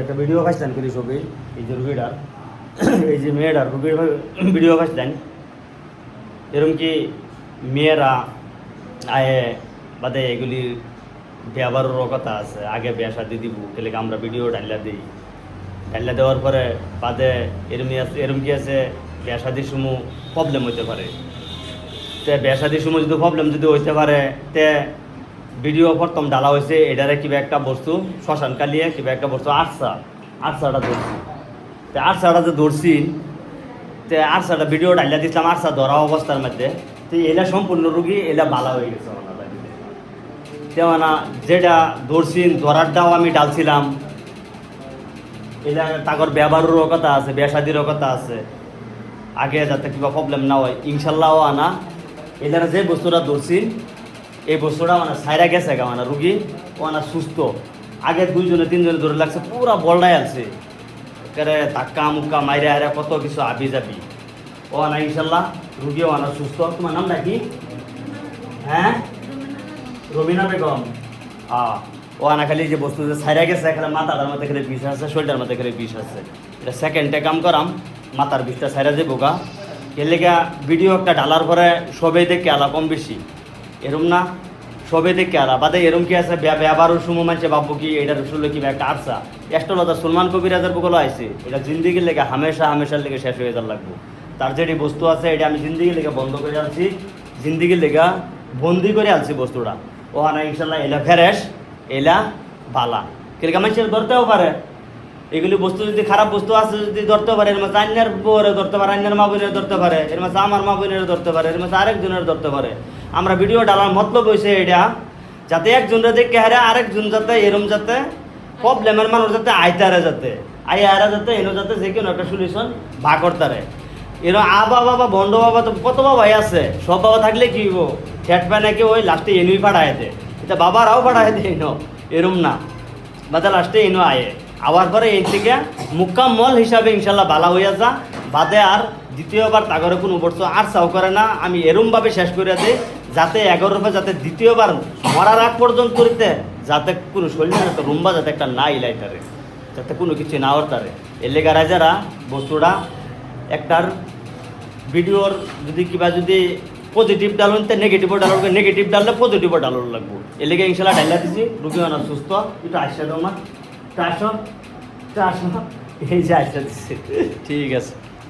একটা ভিডিও পাইছিলেন করি ছবি এই যে রুগীটার এই যে মেয়েটার রুগীর ভিডিও পাইছিলেন এরকম কি মেয়েরা আয়ে বাদে এগুলি ব্যবহারের কথা আছে আগে বিয়া শাদি দিব তাহলে আমরা ভিডিও ডাইলা দিই ডাইলা দেওয়ার পরে বাদে এরম কি আছে বিয়া শাদির সময় প্রবলেম হইতে পারে তে বিয়া শাদির সময় যদি প্রবলেম যদি হইতে পারে তে ভিডিও প্রথম ডালা হয়েছে এটারে কিবা একটা বস্তু শ্মশান কালিয়ে কিবা একটা বস্তু আটসাটা ধরছি তো আটসাটা যে ধরছি তো আটসাটা ভিডিও ডাইলা দিচ্ছিলাম আটসা ধরা অবস্থার মধ্যে তো এলা সম্পূর্ণ রুগী এলা ভালো হয়ে গেছে তেমনা যেটা ধরছি ধরারটাও আমি ডালছিলাম এটা তাগর ব্যবহারেরও কথা আছে বেসাদিরও কথা আছে আগে যাতে কিবা প্রবলেম না হয় ইনশাল্লাহ আনা এলার যে বস্তুটা ধরছি এই বস্তুটা মানে সাইরা গেছে গা মানে রুগী ও না সুস্থ আগে দুইজনে তিনজনে ধরে লাগছে পুরা বলডাই আছে একেবারে ধাক্কা মুক্কা মাইরে হাইরা কত কিছু আবি যাবি ও না ইনশাল্লাহ রুগীও আনা সুস্থ তোমার নামটা কি হ্যাঁ রবিনা বেগম ও আনা খালি যে বস্তু যে সাইরা গেছে এখানে মাথাটার মধ্যে খেলে বিষ আছে শরীরটার মধ্যে খেলে বিষ আছে এটা সেকেন্ডে কাম করাম মাথার বিষটা সাইরা যে বোকা এর লেগে ভিডিও একটা ডালার পরে সবেই দেখে আলা কম বেশি এরম না সবে দেখে আলা বাদে এরম কি আছে ব্যবহারের সময় মানছে ভাববো কি এটা রসুল কি একটা আটসা এস্টলতা সলমান কবিরাজের বুকলো আইছে এটা জিন্দিগির লেগে হামেশার লেগে শেষ হয়ে যাওয়ার লাগবো তার যেটি বস্তু আছে এটা আমি জিন্দিগির লেগে বন্ধ করে আনছি জিন্দিগির লেগা বন্দি করে আনছি বস্তুটা ও না ইনশাল্লাহ এলা ফেরেস এলা বালা কেলকা মানুষের ধরতেও পারে এগুলি বস্তু যদি খারাপ বস্তু আছে যদি ধরতে পারে এর মাঝে আন্যার বউরে ধরতে পারে আন্যার মা বোনের ধরতে পারে এর মাঝে আমার মা বোনের ধরতে পারে এর মাঝে আরেকজনের ধরতে পারে আমরা ভিডিও ডালার মতলব হয়েছে এটা যাতে একজনরা দেখে হারে আরেকজন যাতে এরম যাতে প্রবলেমের মানুষ যাতে আইতারে যাতে আইয়ারা যাতে এনো যাতে যে কোনো একটা সলিউশন ভা করতারে এরম বাবা বা বন্ড বাবা তো কত বাবাই আছে সব বাবা থাকলে কি হইব ঠেট পায় নাকি ওই লাস্টে এনুই পাঠায় দে এটা বাবারাও পাঠায় দে এনো এরম না বাদে লাস্টে এনো আয়ে আবার পরে এই থেকে মুকাম্মল হিসাবে ইনশাল্লাহ ভালো হইয়া যা বাদে আর দ্বিতীয়বার তাগরে কোনো বস্তু আর চাও করে না আমি এরমভাবে শেষ করে দিই যাতে 11 রুপে যাতে দ্বিতীয়বার মরার আগ পর্যন্ত করিতে যাতে কোনো শরীরের একটা রুম্বা যাতে একটা না ইলাইতারে যাতে কোনো কিছু না হতারে এর লেগে রাজারা বস্তুটা একটার ভিডিওর যদি কিবা যদি পজিটিভ ডালুন তো নেগেটিভও ডালুন নেগেটিভ ডাললে পজিটিভও ডালুন লাগবো এর লেগে ইনশাল্লাহ ডাইলা দিছি রুগী অনেক সুস্থ একটু আসছে তোমার 400 এই যে আসছে ঠিক আছে।